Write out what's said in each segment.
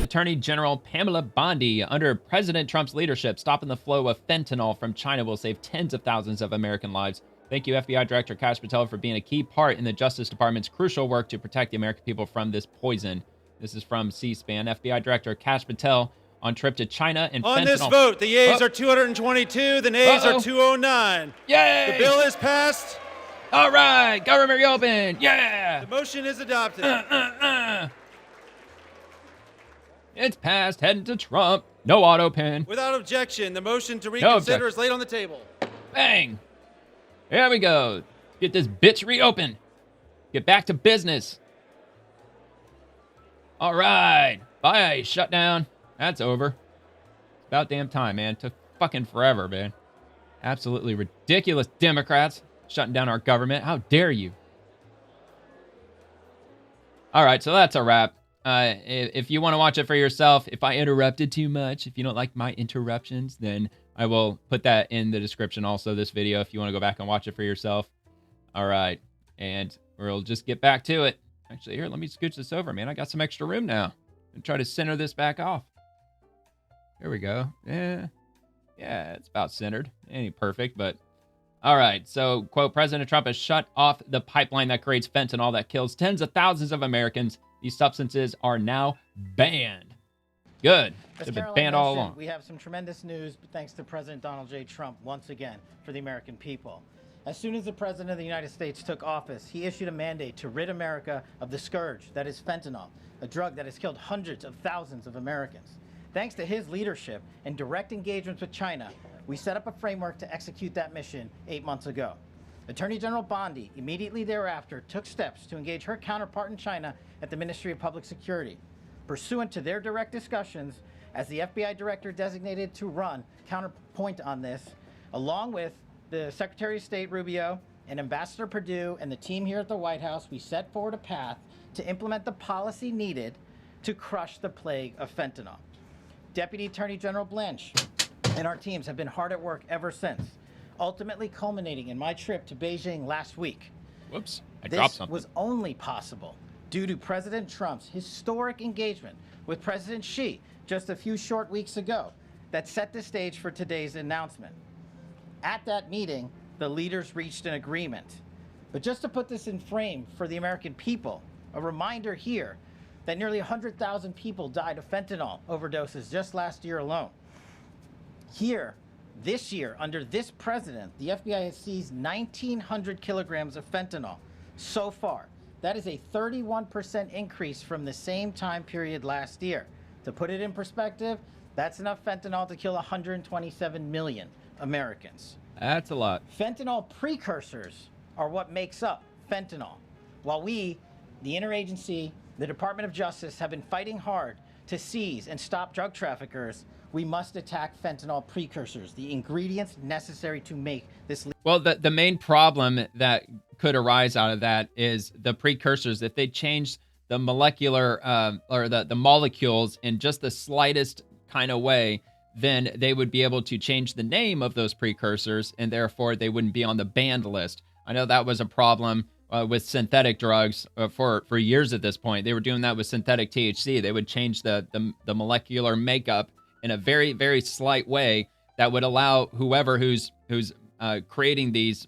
Attorney General Pamela Bondi. Under President Trump's leadership, stopping the flow of fentanyl from China will save tens of thousands of American lives. Thank you, FBI Director Kash Patel, for being a key part in the Justice Department's crucial work to protect the American people from this poison. This is from C-SPAN. FBI Director Kash Patel on trip to China and on fentanyl. This vote, the yeas are 222, the nays are 209. Yay! The bill is passed. All right, government reopen. Yeah! The motion is adopted. It's passed, heading to Trump. No auto pen. Without objection, the motion to reconsider is laid on the table. Bang! There we go. Get this bitch reopened. Get back to business. All right. Bye, shutdown. That's over. It's about damn time, man. It took fucking forever, man. Absolutely ridiculous Democrats shutting down our government. How dare you? All right, so that's a wrap. If you want to watch it for yourself, if I interrupted too much, if you don't like my interruptions, then I will put that in the description also, this video, if you want to go back and watch it for yourself. All right, and we'll just get back to it. Actually, here, let me scooch this over, man. I got some extra room now. And try to center this back off. There we go. Yeah, it's about centered. Ain't perfect, but... All right, so, quote, President Trump has shut off the pipeline that creates fentanyl that kills tens of thousands of Americans. These substances are now banned. Good. They've been banned all along. We have some tremendous news, thanks to President Donald J. Trump, once again, for the American people. As soon as the President of the United States took office, he issued a mandate to rid America of the scourge that is fentanyl, a drug that has killed hundreds of thousands of Americans. Thanks to his leadership and direct engagements with China, we set up a framework to execute that mission 8 months ago. Attorney General Bondi immediately thereafter took steps to engage her counterpart in China at the Ministry of Public Security. Pursuant to their direct discussions, as the FBI director designated to run counterpoint on this, along with the Secretary of State Rubio and Ambassador Perdue and the team here at the White House, we set forward a path to implement the policy needed to crush the plague of fentanyl. Deputy Attorney General Blanche and our teams have been hard at work ever since, ultimately culminating in my trip to Beijing last week. Whoops, I dropped something. This was only possible due to President Trump's historic engagement with President Xi just a few short weeks ago that set the stage for today's announcement. At that meeting, the leaders reached an agreement. But just to put this in frame for the American people, a reminder here that nearly 100,000 people died of fentanyl overdoses just last year alone. Here, this year, under this president, the FBI has seized 1,900 kilograms of fentanyl so far. That is a 31% increase from the same time period last year. To put it in perspective, that's enough fentanyl to kill 127 million Americans. That's a lot. Fentanyl precursors are what makes up fentanyl. While we, the interagency, the Department of Justice, have been fighting hard to seize and stop drug traffickers, we must attack fentanyl precursors, the ingredients necessary to make this. Well, the main problem that could arise out of that is the precursors. If they change the molecular or the molecules in just the slightest kind of way, then they would be able to change the name of those precursors, and therefore they wouldn't be on the banned list. I know that was a problem with synthetic drugs for years at this point. They were doing that with synthetic THC. They would change the molecular makeup in a very, very slight way that would allow whoever who's creating these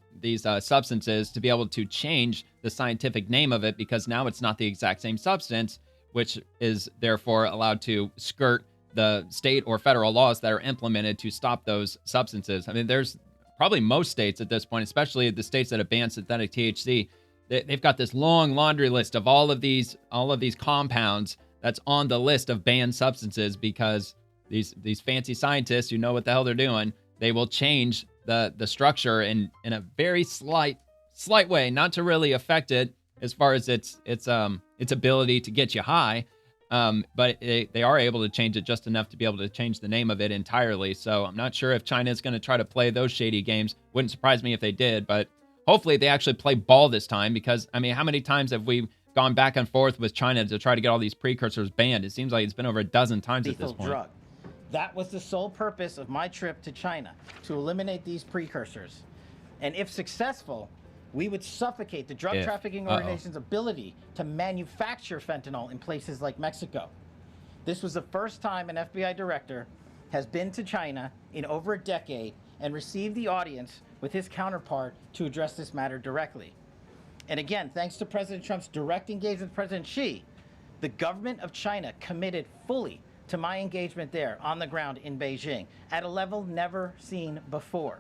substances to be able to change the scientific name of it, because now it's not the exact same substance, which is therefore allowed to skirt the state or federal laws that are implemented to stop those substances. I mean, there's probably most states at this point, especially the states that have banned synthetic THC, they've got this long laundry list of all of these compounds that's on the list of banned substances, because these fancy scientists who know what the hell they're doing, they will change the structure in a very slight way, not to really affect it as far as its ability to get you high. But they are able to change it just enough to be able to change the name of it entirely. So I'm not sure if China is going to try to play those shady games. Wouldn't surprise me if they did, but hopefully they actually play ball this time, because, I mean, how many times have we gone back and forth with China to try to get all these precursors banned? It seems like it's been over a dozen times at this point. Drug. That was the sole purpose of my trip to China, to eliminate these precursors. And if successful, we would suffocate the drug trafficking organization's ability to manufacture fentanyl in places like Mexico. This was the first time an FBI director has been to China in over a decade and received the audience with his counterpart to address this matter directly. And again, thanks to President Trump's direct engagement with President Xi, the government of China committed fully to my engagement there on the ground in Beijing at a level never seen before.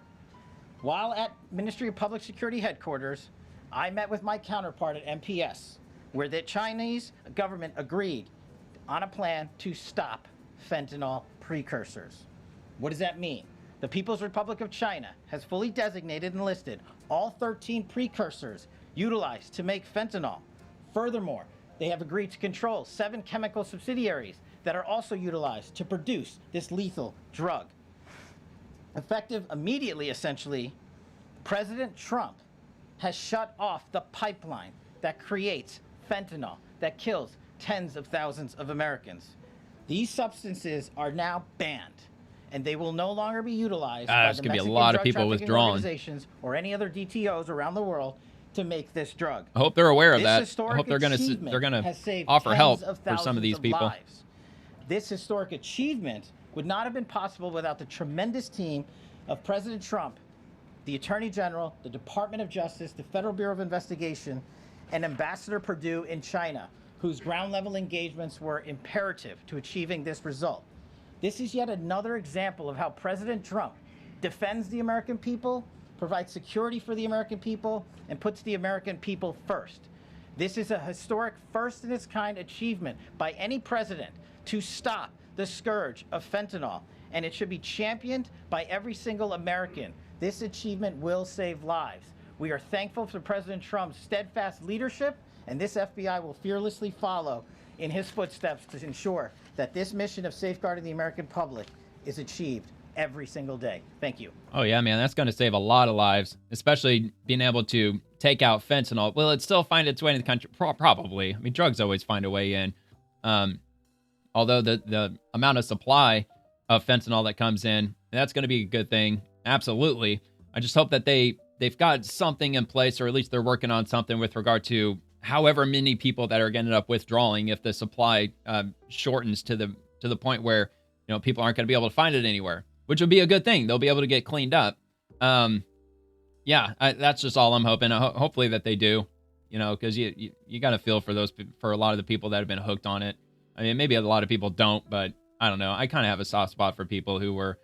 While at Ministry of Public Security headquarters, I met with my counterpart at MPS, where the Chinese government agreed on a plan to stop fentanyl precursors. What does that mean? The People's Republic of China has fully designated and listed all 13 precursors utilized to make fentanyl. Furthermore, they have agreed to control 7 chemical subsidiaries that are also utilized to produce this lethal drug. Effective immediately, essentially, President Trump has shut off the pipeline that creates fentanyl that kills tens of thousands of Americans. These substances are now banned, and they will no longer be utilized by There's the going to be Mexican a lot of drug people trafficking withdrawing. organizations or any other DTOs around the world to make this drug. I hope they're aware of This that. I historic hope they're going achievement to has saved offer help tens of for some of thousands these people. lives. This historic achievement would not have been possible without the tremendous team of President Trump, the Attorney General, the Department of Justice, the Federal Bureau of Investigation, and Ambassador Perdue in China, whose ground-level engagements were imperative to achieving this result. This is yet another example of how President Trump defends the American people, provides security for the American people, and puts the American people first. This is a historic first-in-its-kind achievement by any president to stop the scourge of fentanyl, and it should be championed by every single American. This achievement will save lives. We are thankful for President Trump's steadfast leadership, and this FBI will fearlessly follow in his footsteps to ensure that this mission of safeguarding the American public is achieved every single day. Thank you. Oh, yeah, man. That's going to save a lot of lives, especially being able to take out fentanyl. Will it still find its way into the country? Probably. I mean, drugs always find a way in. Although the amount of supply of fentanyl that comes in, that's going to be a good thing. Absolutely. I just hope that they've got something in place, or at least they're working on something with regard to however many people that are going to end up withdrawing if the supply shortens to the point where, you know, people aren't going to be able to find it anywhere, which would be a good thing. They'll be able to get cleaned up. That's just all I'm hoping. Hopefully that they do, you know, because you got to feel for a lot of the people that have been hooked on it. I mean, maybe a lot of people don't, but I don't know. I kind of have a soft spot for people who were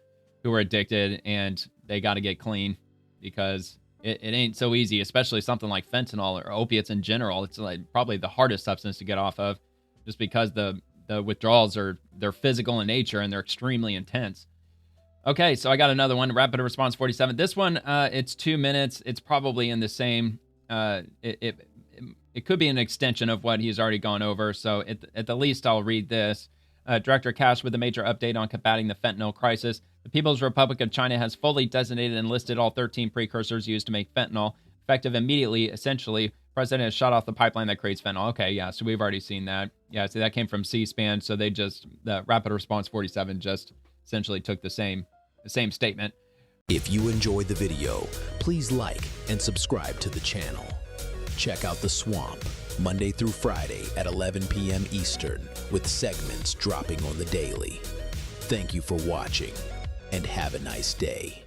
addicted and they got to get clean, because it ain't so easy, especially something like fentanyl or opiates in general. It's like probably the hardest substance to get off of, just because the withdrawals they're physical in nature and they're extremely intense. Okay, so I got another one, Rapid Response 47. This one, it's 2 minutes. It's probably in the same, it could be an extension of what he's already gone over. So at the least, I'll read this. Director Kash with a major update on combating the fentanyl crisis. The People's Republic of China has fully designated and listed all 13 precursors used to make fentanyl. Effective immediately, essentially, President has shut off the pipeline that creates fentanyl. Okay, yeah, so we've already seen that. Yeah, so that came from C-SPAN. So the Rapid Response 47 just essentially took the same statement. If you enjoyed the video, please like and subscribe to the channel. Check out The Swamp, Monday through Friday at 11 p.m. Eastern, with segments dropping on the daily. Thank you for watching, and have a nice day.